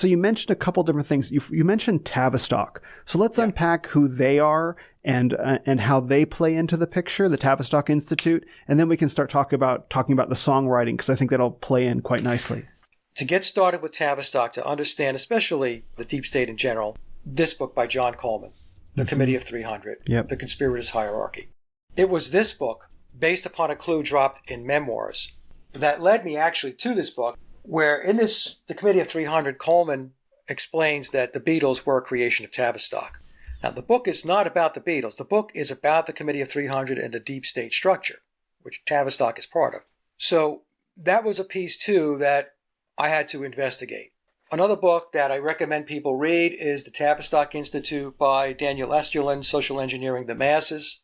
So you mentioned a couple different things. You mentioned Tavistock. So let's unpack who they are and how they play into the picture, the Tavistock Institute, and then we can start talking about the songwriting, because I think that'll play in quite nicely. To get started with Tavistock, to understand especially the deep state in general, this book by John Coleman, The Committee of 300, The Conspirators' Hierarchy. It was this book, based upon a clue dropped in memoirs, that led me actually to this book, where in this, The Committee of 300, Coleman explains that the Beatles were a creation of Tavistock. Now, the book is not about the Beatles. The book is about the Committee of 300 and the deep state structure, which Tavistock is part of. So that was a piece, too, that I had to investigate. Another book that I recommend people read is The Tavistock Institute by Daniel Estulin, Social Engineering the Masses.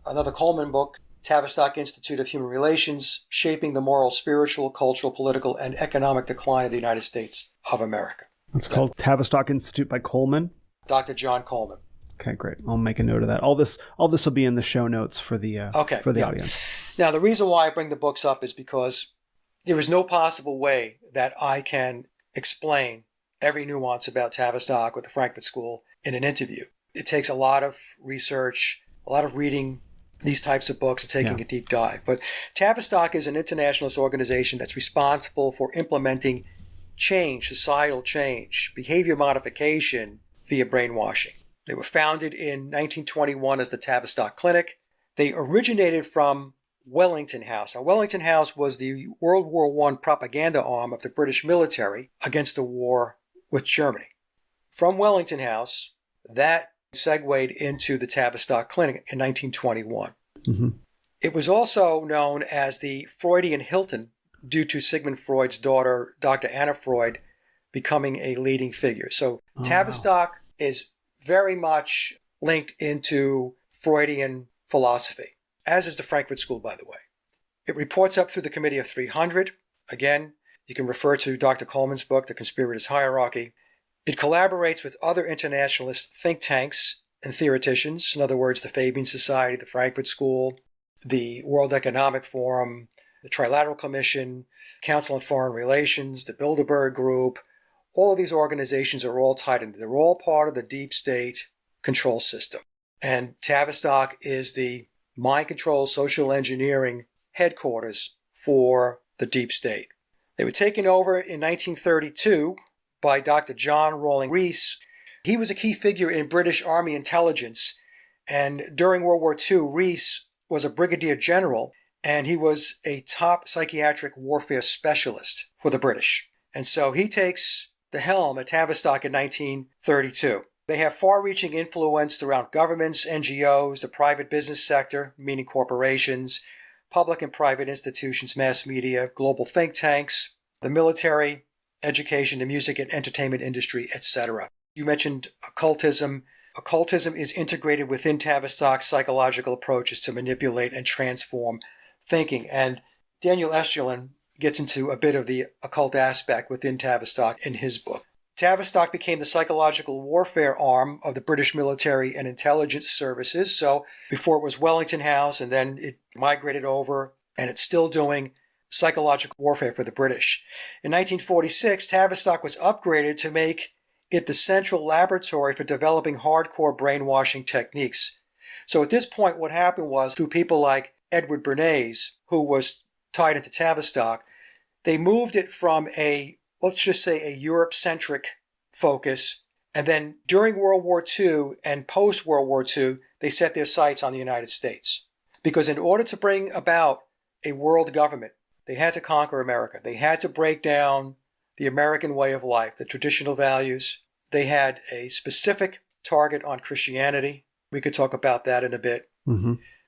Another Coleman book, Tavistock Institute of Human Relations, Shaping the Moral, Spiritual, Cultural, Political, and Economic Decline of the United States of America. It's called Tavistock Institute by Coleman? Dr. John Coleman. Okay, great. I'll make a note of that. All this will be in the show notes for the audience. Now, the reason why I bring the books up is because there is no possible way that I can explain every nuance about Tavistock or the Frankfurt School in an interview. It takes a lot of research, a lot of reading these types of books and taking a deep dive. But Tavistock is an internationalist organization that's responsible for implementing change, societal change, behavior modification via brainwashing. They were founded in 1921 as the Tavistock Clinic. They originated from Wellington House. Now, Wellington House was the World War I propaganda arm of the British military against the war with Germany. From Wellington House, that segued into the Tavistock Clinic in 1921. It was also known as the Freudian Hilton due to Sigmund Freud's daughter, Dr. Anna Freud, becoming a leading figure. So Tavistock is very much linked into Freudian philosophy, as is the Frankfurt School, by the way. It reports up through the Committee of 300. Again, you can refer to Dr. Coleman's book, The Conspirators' Hierarchy. It collaborates with other internationalist think tanks and theoreticians, in other words, the Fabian Society, the Frankfurt School, the World Economic Forum, the Trilateral Commission, Council on Foreign Relations, the Bilderberg Group. All of these organizations are all tied in. They're all part of the deep state control system. And Tavistock is the mind control social engineering headquarters for the deep state. They were taken over in 1932 by Dr. John Rawling Rees. He was a key figure in British Army intelligence, and during World War II, Rees was a brigadier general, and he was a top psychiatric warfare specialist for the British. And so he takes the helm at Tavistock in 1932. They have far-reaching influence throughout governments, NGOs, the private business sector, meaning corporations, public and private institutions, mass media, global think tanks, the military, education, the music and entertainment industry, etc. You mentioned occultism. Occultism is integrated within Tavistock's psychological approaches to manipulate and transform thinking. And Daniel Estulin gets into a bit of the occult aspect within Tavistock in his book. Tavistock became the psychological warfare arm of the British military and intelligence services. So before it was Wellington House, and then it migrated over, and it's still doing psychological warfare for the British. In 1946, Tavistock was upgraded to make it the central laboratory for developing hardcore brainwashing techniques. So at this point, what happened was, through people like Edward Bernays, who was tied into Tavistock, they moved it from let's just say a Europe-centric focus, and then during World War II and post-World War II, they set their sights on the United States. Because in order to bring about a world government, they had to conquer America. They had to break down the American way of life, the traditional values. They had a specific target on Christianity. We could talk about that in a bit.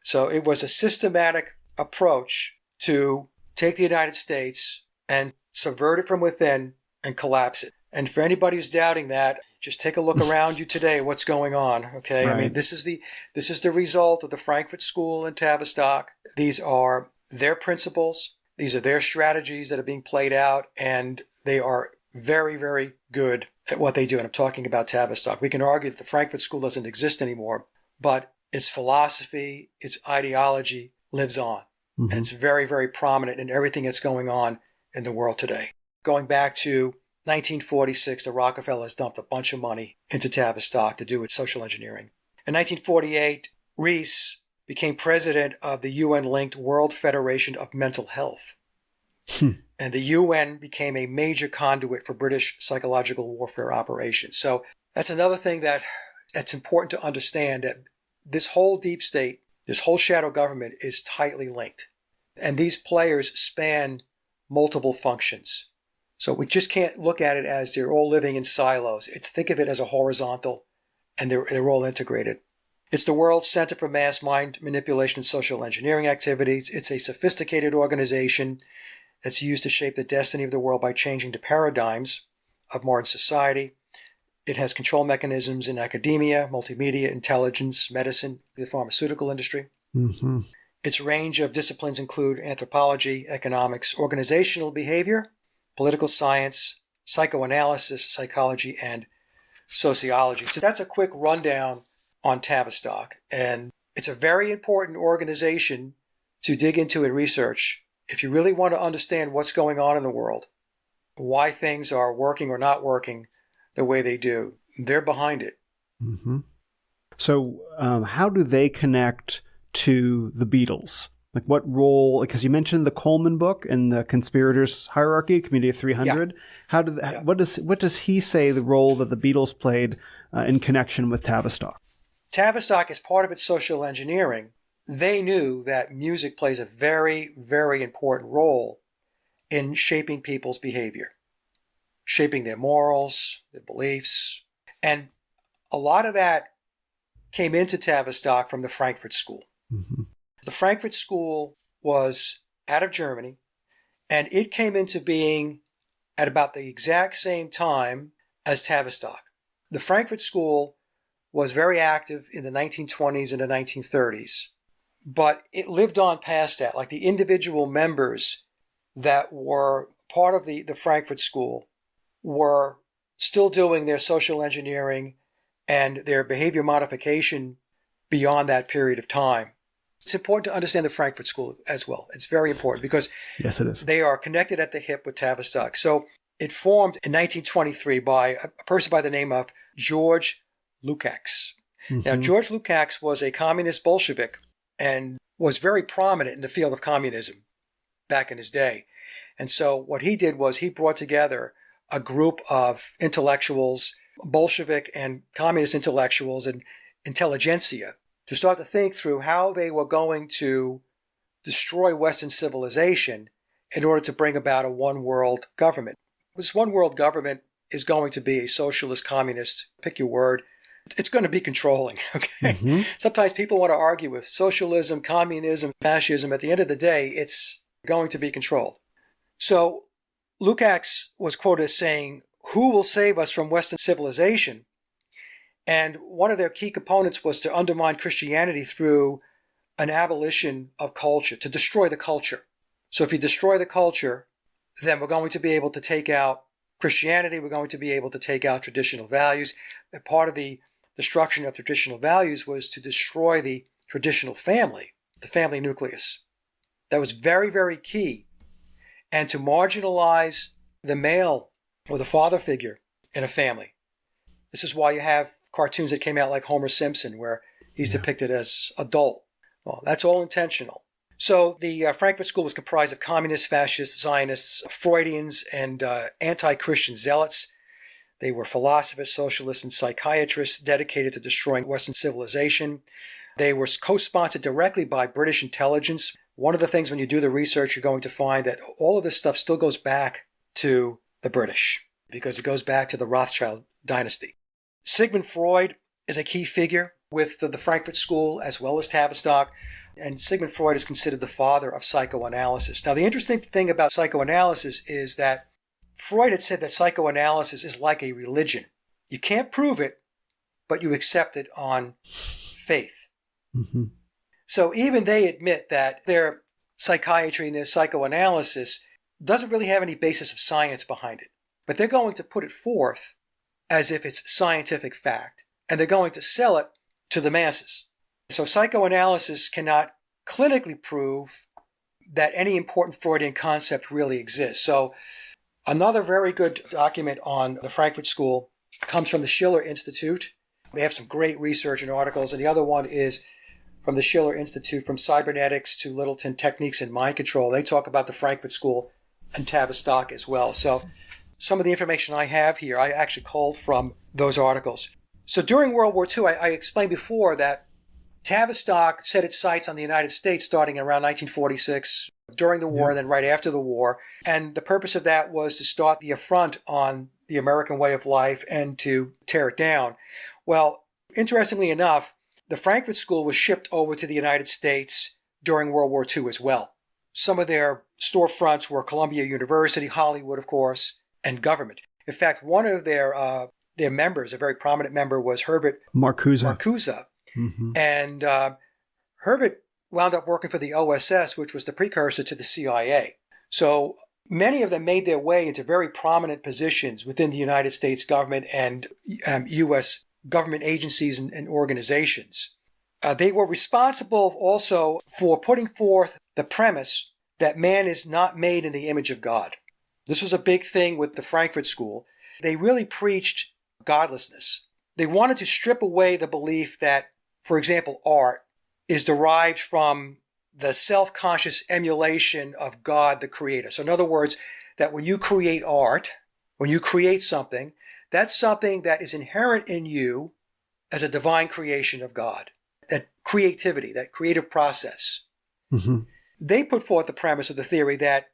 So it was a systematic approach to take the United States and subvert it from within and collapse it. And for anybody who's doubting that, just take a look around you today, what's going on, okay? Right. I mean, this is the result of the Frankfurt School and Tavistock. These are their principles. These are their strategies that are being played out, and they are very, very good at what they do. And I'm talking about Tavistock. We can argue that the Frankfurt School doesn't exist anymore, but its philosophy, its ideology lives on. And it's very, very prominent in everything that's going on in the world today. Going back to 1946, the Rockefellers dumped a bunch of money into Tavistock to do its social engineering. In 1948, Rees became president of the UN-linked World Federation of Mental Health. And the UN became a major conduit for British psychological warfare operations. So that's another thing that's important to understand, that this whole deep state, this whole shadow government is tightly linked. And these players span multiple functions. So we just can't look at it as they're all living in silos. Think of it as a horizontal, and they're all integrated. It's the world's center for mass mind manipulation and social engineering activities. It's a sophisticated organization that's used to shape the destiny of the world by changing the paradigms of modern society. It has control mechanisms in academia, multimedia, intelligence, medicine, the pharmaceutical industry. Mm-hmm. Its range of disciplines include anthropology, economics, organizational behavior, political science, psychoanalysis, psychology, and sociology. So that's a quick rundown on Tavistock. And it's a very important organization to dig into and research if you really want to understand what's going on in the world, why things are working or not working the way they do. They're behind it. Mm-hmm. So how do they connect to the Beatles? Like what role, because you mentioned the Coleman book and the conspirators hierarchy, Community of 300. Yeah. What does he say the role that the Beatles played in connection with Tavistock? Tavistock, as part of its social engineering, they knew that music plays a very, very important role in shaping people's behavior, shaping their morals, their beliefs. And a lot of that came into Tavistock from the Frankfurt School. Mm-hmm. The Frankfurt School was out of Germany, and it came into being at about the exact same time as Tavistock. The Frankfurt School was very active in the 1920s and the 1930s, but it lived on past that. Like the individual members that were part of the Frankfurt School were still doing their social engineering and their behavior modification beyond that period of time. It's important to understand the Frankfurt School as well. It's very important because yes, it is. They are connected at the hip with Tavistock. So it formed in 1923 by a person by the name of George Lukács. Mm-hmm. Now, George Lukács was a communist Bolshevik and was very prominent in the field of communism back in his day. And so what he did was he brought together a group of intellectuals, Bolshevik and communist intellectuals and intelligentsia, to start to think through how they were going to destroy Western civilization in order to bring about a one-world government. This one-world government is going to be a socialist, communist, pick your word. It's going to be controlling, okay? Mm-hmm. Sometimes people want to argue with socialism, communism, fascism. At the end of the day, it's going to be controlled. So Lukács was quoted as saying, "Who will save us from Western civilization?" And one of their key components was to undermine Christianity through an abolition of culture, to destroy the culture. So if you destroy the culture, then we're going to be able to take out Christianity. We're going to be able to take out traditional values. And part of the destruction of traditional values was to destroy the traditional family, the family nucleus. That was very, very key. And to marginalize the male or the father figure in a family. This is why you have cartoons that came out like Homer Simpson, where he's depicted as adult. Well, that's all intentional. So the Frankfurt School was comprised of communists, fascists, Zionists, Freudians, and anti-Christian zealots. They were philosophers, socialists, and psychiatrists dedicated to destroying Western civilization. They were co-sponsored directly by British intelligence. One of the things when you do the research, you're going to find that all of this stuff still goes back to the British because it goes back to the Rothschild dynasty. Sigmund Freud is a key figure with the Frankfurt School as well as Tavistock, and Sigmund Freud is considered the father of psychoanalysis. Now, the interesting thing about psychoanalysis is that Freud had said that psychoanalysis is like a religion. You can't prove it, but you accept it on faith. Mm-hmm. So even they admit that their psychiatry and their psychoanalysis doesn't really have any basis of science behind it, but they're going to put it forth as if it's scientific fact, and they're going to sell it to the masses. So psychoanalysis cannot clinically prove that any important Freudian concept really exists. So Another very good document on the Frankfurt School comes from the Schiller Institute. They have some great research and articles, and the other one is from the Schiller Institute, From Cybernetics to Littleton Techniques in Mind Control. They talk about the Frankfurt School and Tavistock as well. So some of the information I have here, I actually culled from those articles. So during World War II, I explained before that Tavistock set its sights on the United States starting around 1946, during the war and then right after the war. And the purpose of that was to start the affront on the American way of life and to tear it down. Well, interestingly enough, the Frankfurt School was shipped over to the United States during World War II as well. Some of their storefronts were Columbia University, Hollywood, of course, and government. In fact, one of their members, a very prominent member, was Herbert Marcuse. Mm-hmm. And Herbert wound up working for the OSS, which was the precursor to the CIA. So many of them made their way into very prominent positions within the United States government and U.S. government agencies and organizations. They were responsible also for putting forth the premise that man is not made in the image of God. This was a big thing with the Frankfurt School. They really preached godlessness. They wanted to strip away the belief that, for example, art is derived from the self-conscious emulation of God, the creator. So in other words, that when you create art, when you create something, that's something that is inherent in you as a divine creation of God. That creativity, that creative process. Mm-hmm. They put forth the premise of the theory that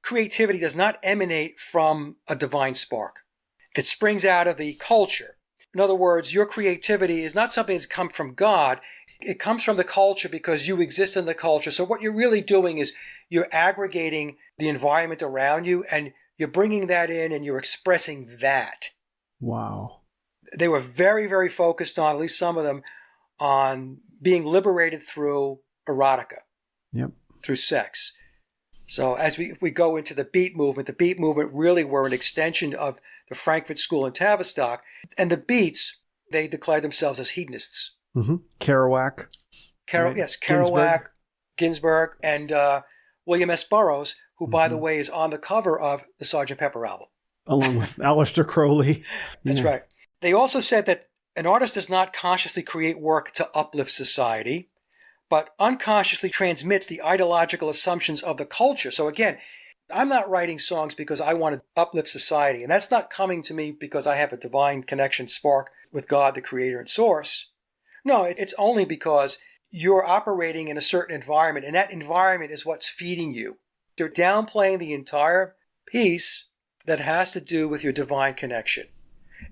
creativity does not emanate from a divine spark. It springs out of the culture. In other words, your creativity is not something that's come from God. It comes from the culture because you exist in the culture. So what you're really doing is you're aggregating the environment around you and you're bringing that in and you're expressing that. Wow. They were very, very focused on, at least some of them, on being liberated through erotica, through sex. So as we go into the beat movement really were an extension of the Frankfurt School and Tavistock. And the Beats, they declared themselves as hedonists. Mm-hmm. Kerouac. Yes, Kerouac, Ginsberg, and William S. Burroughs, who, by the way, is on the cover of the Sgt. Pepper album. Along with Aleister Crowley. That's right. They also said that an artist does not consciously create work to uplift society, but unconsciously transmits the ideological assumptions of the culture. So again, I'm not writing songs because I want to uplift society. And that's not coming to me because I have a divine connection spark with God, the creator and source. No, it's only because you're operating in a certain environment, and that environment is what's feeding you. They're downplaying the entire piece that has to do with your divine connection.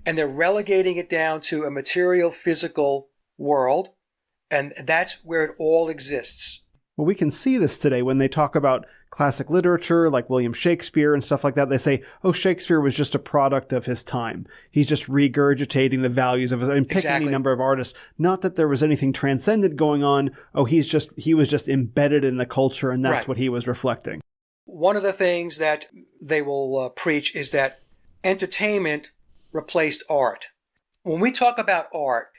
And they're relegating it down to a material, physical world. And that's where it all exists. Well, we can see this today when they talk about classic literature like William Shakespeare and stuff like that. They say, oh, Shakespeare was just a product of his time. He's just regurgitating the values of his, and picking any number of artists. Not that there was anything transcendent going on. Oh, he was just embedded in the culture, and that's what he was reflecting. One of the things that they will preach is that entertainment replaced art. When we talk about art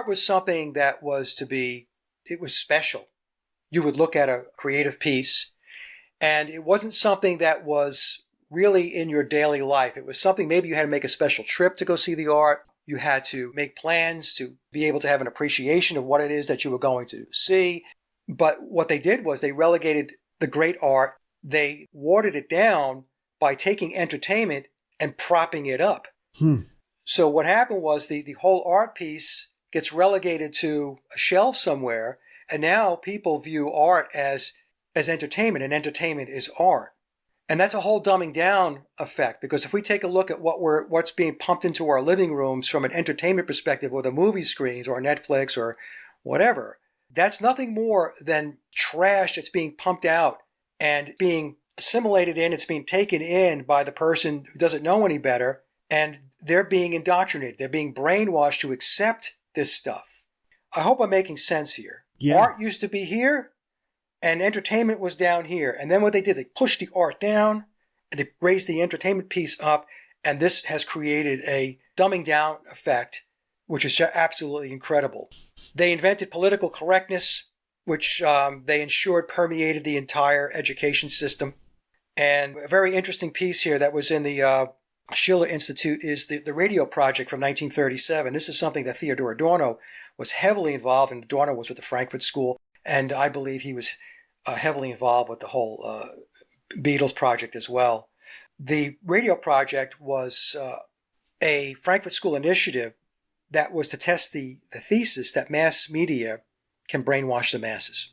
was something that it was special. You would look at a creative piece, and it wasn't something that was really in your daily life. It was something maybe you had to make a special trip to go see the art. You had to make plans to be able to have an appreciation of what it is that you were going to see. But what they did was they relegated the great art. They watered it down by taking entertainment and propping it up. So what happened was the whole art piece gets relegated to a shelf somewhere, and now people view art as entertainment, and entertainment is art. And that's a whole dumbing down effect, because if we take a look at what's being pumped into our living rooms from an entertainment perspective, or the movie screens or Netflix or whatever, that's nothing more than trash that's being pumped out and being assimilated in. It's being taken in by the person who doesn't know any better, and they're being indoctrinated. They're being brainwashed to accept this stuff. I hope I'm making sense here. Yeah. Art used to be here, and entertainment was down here. And then what they did, they pushed the art down, and they raised the entertainment piece up, and this has created a dumbing down effect, which is absolutely incredible. They invented political correctness, which they ensured permeated the entire education system. And a very interesting piece here that was in the Schiller Institute is the radio project from 1937. This is something that Theodor Adorno was heavily involved in. Adorno was with the Frankfurt School, and I believe he was heavily involved with the whole Beatles project as well. The radio project was a Frankfurt School initiative that was to test the thesis that mass media can brainwash the masses.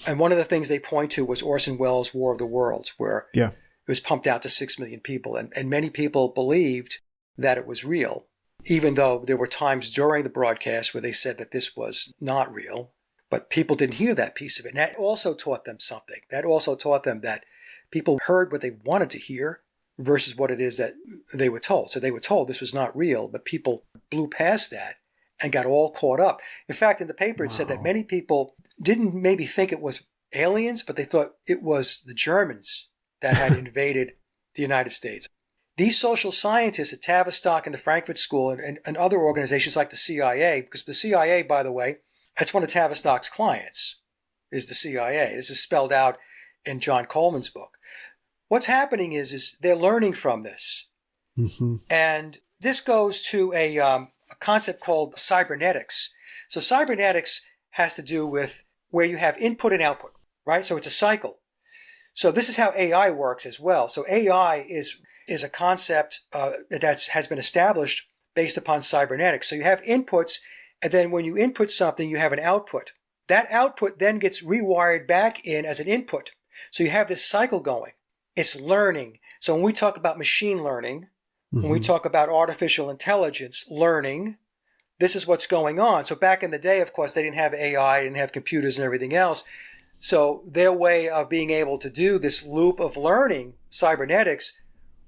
And one of the things they point to was Orson Welles' War of the Worlds, where it was pumped out to 6 million people. And many people believed that it was real, even though there were times during the broadcast where they said that this was not real. But people didn't hear that piece of it. And that also taught them something. That also taught them that people heard what they wanted to hear versus what it is that they were told. So they were told this was not real, but people blew past that and got all caught up. In fact, in the paper, it said that many people didn't maybe think it was aliens, but they thought it was the Germans that had invaded the United States. These social scientists at Tavistock and the Frankfurt School and other organizations like the CIA, because the CIA, by the way, that's one of Tavistock's clients, is the CIA. This is spelled out in John Coleman's book. What's happening is they're learning from this. Mm-hmm. And this goes to a concept called cybernetics. So cybernetics has to do with where you have input and output, right? So it's a cycle. So this is how AI works as well. So AI is a concept that has been established based upon cybernetics. So you have inputs, and then when you input something, you have an output. That output then gets rewired back in as an input. So you have this cycle going. It's learning. So when we talk about machine learning, when we talk about artificial intelligence learning, this is what's going on. So back in the day, of course, they didn't have AI, didn't have computers and everything else. So their way of being able to do this loop of learning, cybernetics,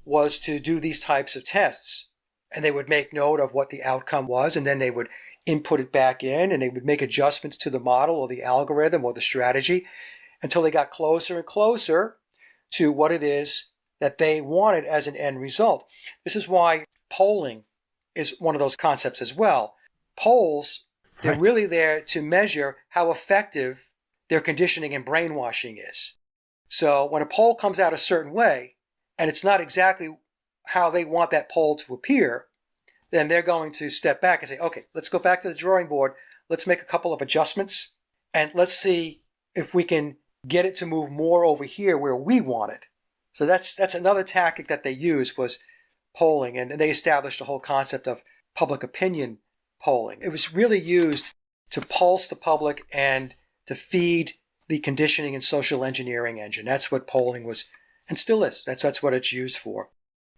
was to do these types of tests. And they would make note of what the outcome was, and then they would input it back in, and they would make adjustments to the model or the algorithm or the strategy until they got closer and closer to what it is that they wanted as an end result. This is why polling is one of those concepts as well. Polls, they're really there to measure how effective their conditioning and brainwashing is. So when a poll comes out a certain way, and it's not exactly how they want that poll to appear, then they're going to step back and say, okay, let's go back to the drawing board. Let's make a couple of adjustments, and let's see if we can get it to move more over here where we want it. So that's another tactic that they used, was polling, and they established a whole concept of public opinion polling. It was really used to pulse the public and to feed the conditioning and social engineering engine. That's what polling was, and still is. That's what it's used for.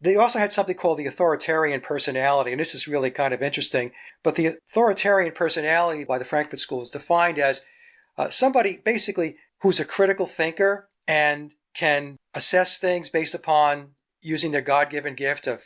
They also had something called the authoritarian personality, and this is really kind of interesting. But the authoritarian personality by the Frankfurt School is defined as somebody basically who's a critical thinker and can assess things based upon using their God-given gift of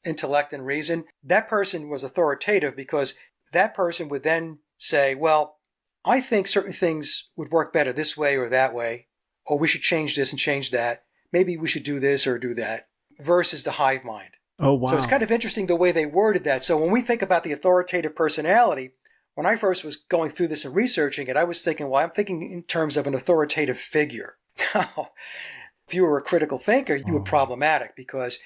intellect and reason. That person was authoritative because that person would then say, well, I think certain things would work better this way or that way, or we should change this and change that. Maybe we should do this or do that, versus the hive mind. Oh, wow. So it's kind of interesting the way they worded that. So when we think about the authoritative personality, when I first was going through this and researching it, I was thinking, well, I'm thinking in terms of an authoritative figure. Now, if you were a critical thinker, you were problematic because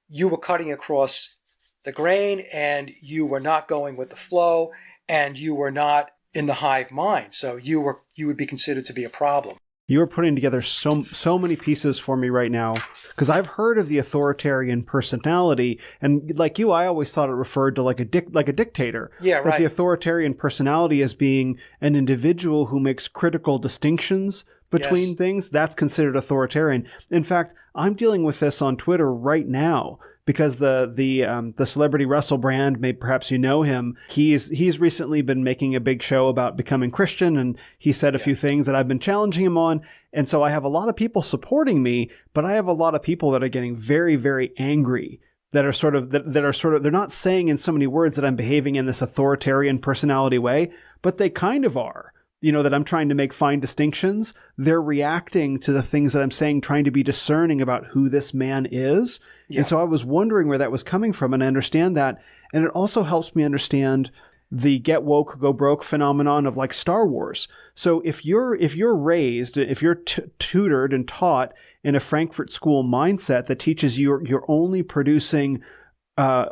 you were cutting across the grain and you were not going with the flow and you were not in the hive mind. So you would be considered to be a problem. You are putting together so many pieces for me right now, because I've heard of the authoritarian personality, and like you, I always thought it referred to like a dictator. Yeah, right. But the authoritarian personality as being an individual who makes critical distinctions between things, that's considered authoritarian. In fact, I'm dealing with this on Twitter right now because the celebrity Russell Brand, maybe perhaps you know him, he's recently been making a big show about becoming Christian, and he said a few things that I've been challenging him on. And so I have a lot of people supporting me, but I have a lot of people that are getting very, very angry, that are sort of, they're not saying in so many words that I'm behaving in this authoritarian personality way, but they kind of are. You know, that I'm trying to make fine distinctions. They're reacting to the things that I'm saying, trying to be discerning about who this man is. Yeah. And so I was wondering where that was coming from, and I understand that. And it also helps me understand the get woke, go broke phenomenon of like Star Wars. So if you're raised, if you're tutored and taught in a Frankfurt School mindset that teaches you're only producing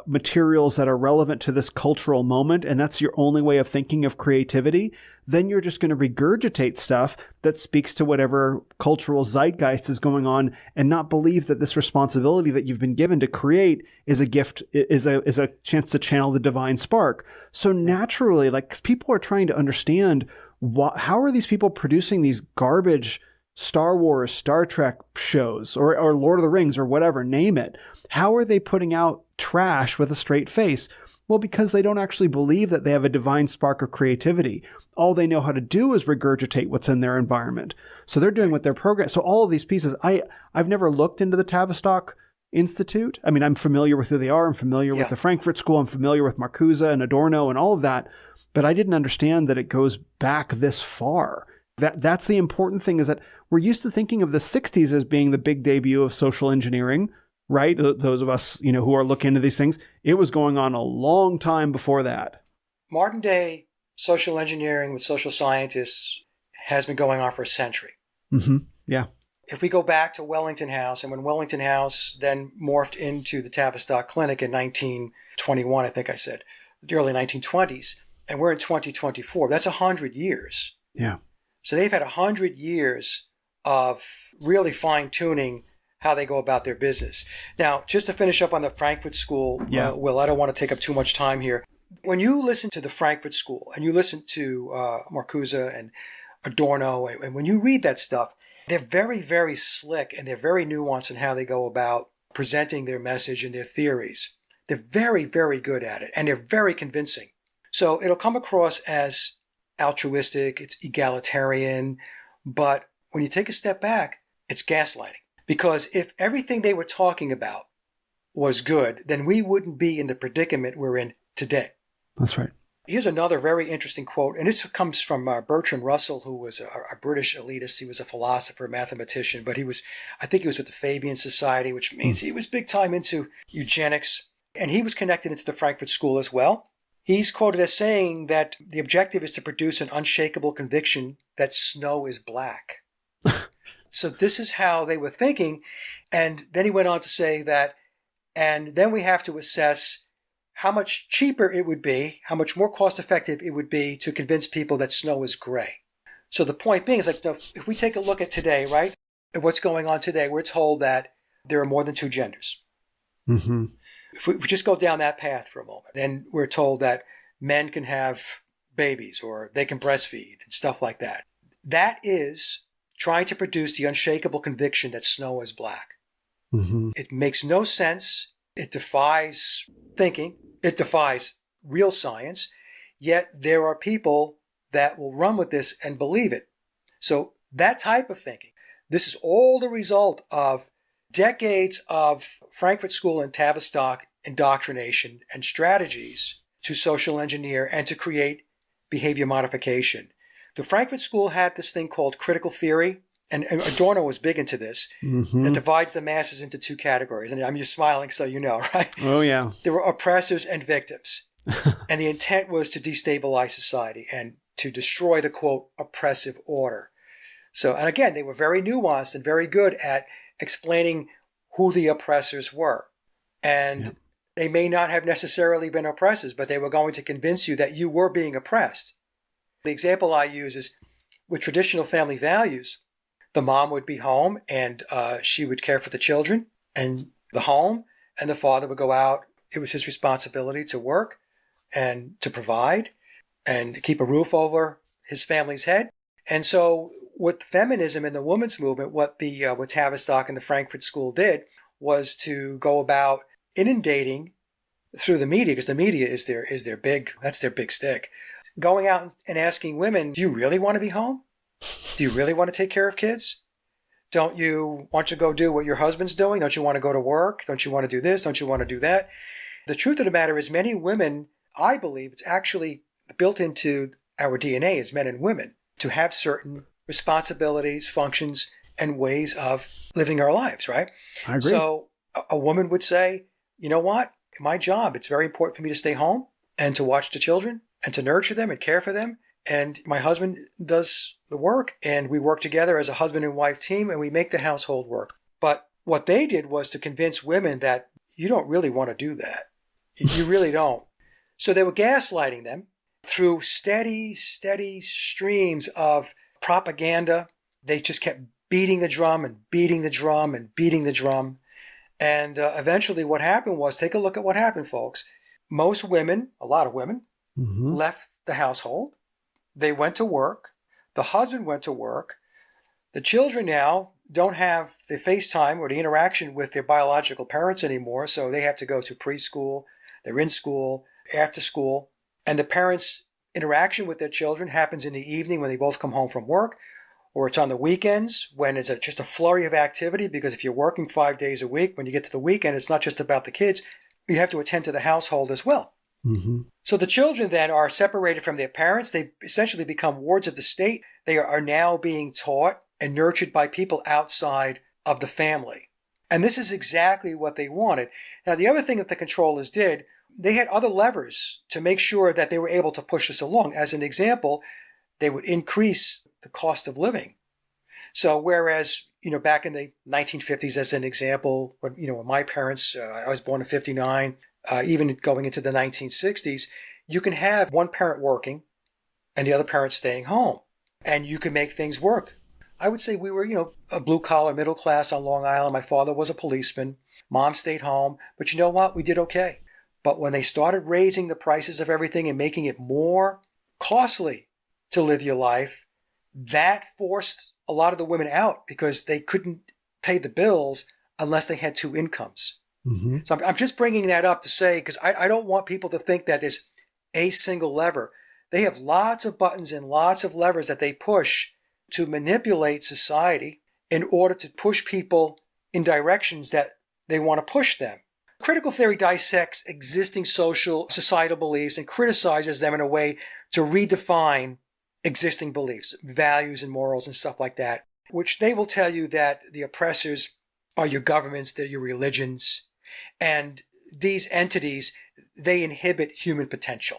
materials that are relevant to this cultural moment, and that's your only way of thinking of creativity, then you're just going to regurgitate stuff that speaks to whatever cultural zeitgeist is going on and not believe that this responsibility that you've been given to create is a gift, is a chance to channel the divine spark. So naturally, like, people are trying to understand how are these people producing these garbage Star Wars, Star Trek shows, or Lord of the Rings, or whatever, name it. How are they putting out trash with a straight face? Well, because they don't actually believe that they have a divine spark of creativity. All they know how to do is regurgitate what's in their environment. So they're doing what their program. So all of these pieces, I've never looked into the Tavistock Institute. I mean, I'm familiar with who they are. I'm familiar with the Frankfurt School. I'm familiar with Marcuse and Adorno and all of that. But I didn't understand that it goes back this far. That's the important thing, is that we're used to thinking of the 60s as being the big debut of social engineering, right? Those of us, who are looking into these things. It was going on a long time before that. Modern day social engineering with social scientists has been going on for a century. Mm-hmm. Yeah. If we go back to Wellington House, and when Wellington House then morphed into the Tavistock Clinic in 1921, I think I said, the early 1920s, and we're in 2024, that's 100 years. Yeah. So they've had 100 years of really fine-tuning how they go about their business. Now, just to finish up on the Frankfurt School, Will, I don't want to take up too much time here. When you listen to the Frankfurt School and you listen to Marcuse and Adorno, and when you read that stuff, they're very, very slick, and they're very nuanced in how they go about presenting their message and their theories. They're very, very good at it, and they're very convincing. So it'll come across as altruistic, it's egalitarian, but when you take a step back, it's gaslighting. Because if everything they were talking about was good, then we wouldn't be in the predicament we're in today. That's right. Here's another very interesting quote, and this comes from Bertrand Russell, who was a British elitist. He was a philosopher, mathematician, but I think he was with the Fabian Society, which means he was big time into eugenics, and he was connected into the Frankfurt School as well. He's quoted as saying that the objective is to produce an unshakable conviction that snow is black. So this is how they were thinking. And then he went on to say that, and then we have to assess how much cheaper it would be, how much more cost effective it would be to convince people that snow is gray. So the point being is that if we take a look at today, right, at what's going on today, we're told that there are more than two genders. Mm-hmm. If we just go down that path for a moment, then we're told that men can have babies or they can breastfeed and stuff like that. That is trying to produce the unshakable conviction that snow is black. Mm-hmm. It makes no sense. It defies thinking. It defies real science. Yet there are people that will run with this and believe it. So that type of thinking, this is all the result of decades of Frankfurt School and Tavistock indoctrination and strategies to social engineer and to create behavior modification. The Frankfurt School had this thing called critical theory, and Adorno was big into this, that divides the masses into two categories. And I'm just smiling so you know, right? Oh, yeah. There were oppressors and victims. And the intent was to destabilize society and to destroy the, quote, oppressive order. So, and again, they were very nuanced and very good at explaining who the oppressors were. And they may not have necessarily been oppressors, but they were going to convince you that you were being oppressed. The example I use is with traditional family values, the mom would be home and she would care for the children and the home, and the father would go out. It was his responsibility to work and to provide and keep a roof over his family's head. And so with feminism and the women's movement, what Tavistock and the Frankfurt School did was to go about inundating through the media, because the media is their big stick, going out and asking women, do you really want to be home? Do you really want to take care of kids? Don't you want to go do what your husband's doing? Don't you want to go to work? Don't you want to do this? Don't you want to do that? The truth of the matter is many women, I believe it's actually built into our DNA as men and women to have certain responsibilities, functions, and ways of living our lives, right? I agree. So a woman would say, you know what? My job, it's very important for me to stay home and to watch the children and to nurture them and care for them. And my husband does the work, and we work together as a husband and wife team, and we make the household work. But what they did was to convince women that you don't really want to do that. You really don't. So they were gaslighting them through steady streams of propaganda. They just kept beating the drum and beating the drum and beating the drum. And eventually what happened was, take a look at what happened, folks. Most women, a lot of women, left the household. They went to work. The husband went to work. The children now don't have the FaceTime or the interaction with their biological parents anymore, so they have to go to preschool. They're in school, after school. And the parents' interaction with their children happens in the evening when they both come home from work, or it's on the weekends when it's just a flurry of activity, because if you're working 5 days a week, when you get to the weekend, it's not just about the kids. You have to attend to the household as well. So the children then are separated from their parents. They essentially become wards of the state. They are now being taught and nurtured by people outside of the family. And this is exactly what they wanted. Now, the other thing that the controllers did, they had other levers to make sure that they were able to push this along. As an example, they would increase the cost of living. So whereas, back in the 1950s, as an example, when my parents, I was born in 59, even going into the 1960s, you can have one parent working and the other parent staying home, and you can make things work. I would say we were, a blue-collar middle class on Long Island. My father was a policeman. Mom stayed home. But you know what? We did okay. But when they started raising the prices of everything and making it more costly to live your life, that forced a lot of the women out because they couldn't pay the bills unless they had two incomes. So I'm just bringing that up to say, because I don't want people to think that there's a single lever. They have lots of buttons and lots of levers that they push to manipulate society in order to push people in directions that they want to push them. Critical theory dissects existing societal beliefs and criticizes them in a way to redefine existing beliefs, values and morals and stuff like that, which they will tell you that the oppressors are your governments, they're your religions, and these entities, they inhibit human potential.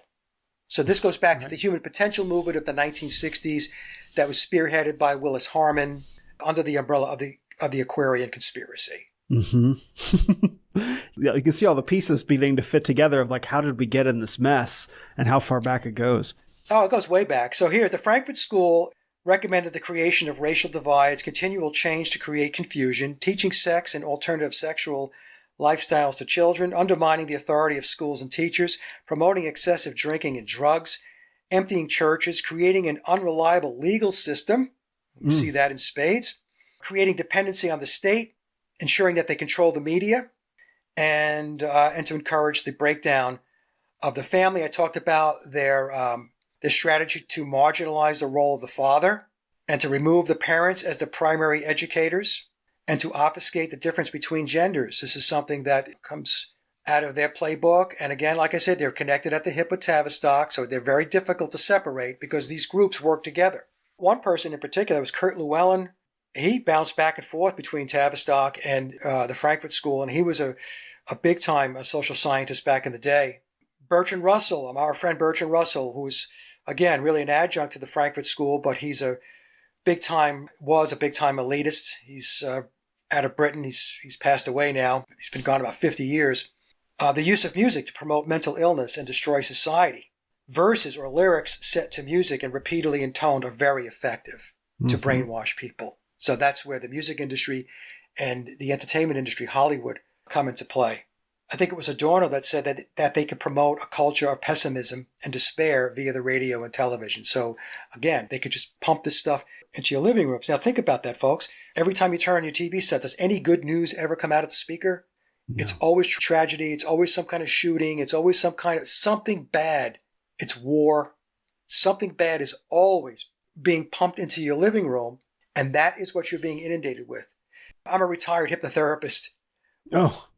So this goes back to the human potential movement of the 1960s that was spearheaded by Willis Harman under the umbrella of the Aquarian conspiracy. Yeah, you can see all the pieces beginning to fit together of how did we get in this mess and how far back it goes. Oh, it goes way back. So here, the Frankfurt School recommended the creation of racial divides, continual change to create confusion, teaching sex and alternative sexual lifestyles to children, undermining the authority of schools and teachers, promoting excessive drinking and drugs, emptying churches, creating an unreliable legal system. You see that in spades. Creating dependency on the state, ensuring that they control the media, and to encourage the breakdown of the family. I talked about their strategy to marginalize the role of the father and to remove the parents as the primary educators and to obfuscate the difference between genders. This is something that comes out of their playbook. And again, like I said, they're connected at the hip with Tavistock, so they're very difficult to separate because these groups work together. One person in particular was Kurt Llywelyn. He bounced back and forth between Tavistock and the Frankfurt School, and he was a big-time social scientist back in the day. Bertrand Russell, our friend Bertrand Russell, who's, again, really an adjunct to the Frankfurt School, but he's was a big-time elitist. He's out of Britain. He's passed away now. He's been gone about 50 years. The use of music to promote mental illness and destroy society. Verses or lyrics set to music and repeatedly intoned are very effective to brainwash people. So that's where the music industry and the entertainment industry, Hollywood, come into play. I think it was Adorno that said that they could promote a culture of pessimism and despair via the radio and television. So again, they could just pump this stuff into your living rooms. Now think about that, folks. Every time you turn on your TV set, does any good news ever come out of the speaker? No. It's always tragedy. It's always some kind of shooting. It's always something bad. It's war. Something bad is always being pumped into your living room. And that is what you're being inundated with. I'm a retired hypnotherapist. Oh.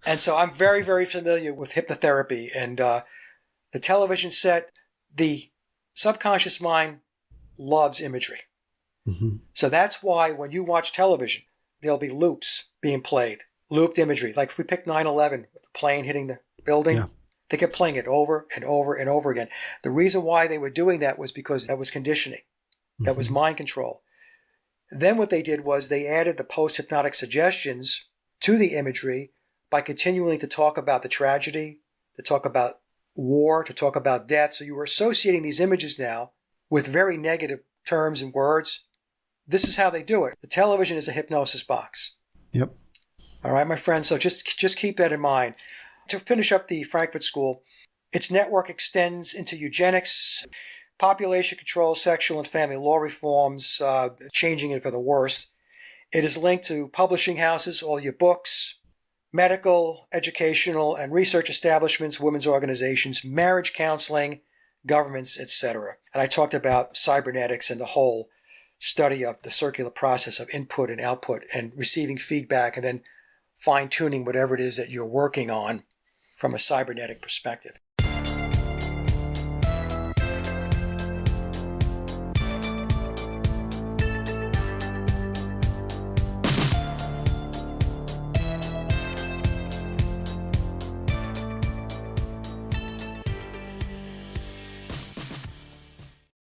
And so I'm very, very familiar with hypnotherapy. And the television set, the subconscious mind loves imagery. So that's why when you watch television, there'll be loops being played, looped imagery. Like if we pick 9/11, with the plane hitting the building, they kept playing it over and over and over again. The reason why they were doing that was because that was conditioning. That was mind control. Then what they did was they added the post-hypnotic suggestions to the imagery by continuing to talk about the tragedy, to talk about war, to talk about death. So you were associating these images now with very negative terms and words. This is how they do it. The television is a hypnosis box. Yep. All right, my friend. So just keep that in mind. To finish up the Frankfurt School, its network extends into eugenics, population control, sexual and family law reforms, changing it for the worse. It is linked to publishing houses, all your books, medical, educational, and research establishments, women's organizations, marriage counseling, governments, etc. And I talked about cybernetics and the whole study of the circular process of input and output and receiving feedback and then fine-tuning whatever it is that you're working on from a cybernetic perspective.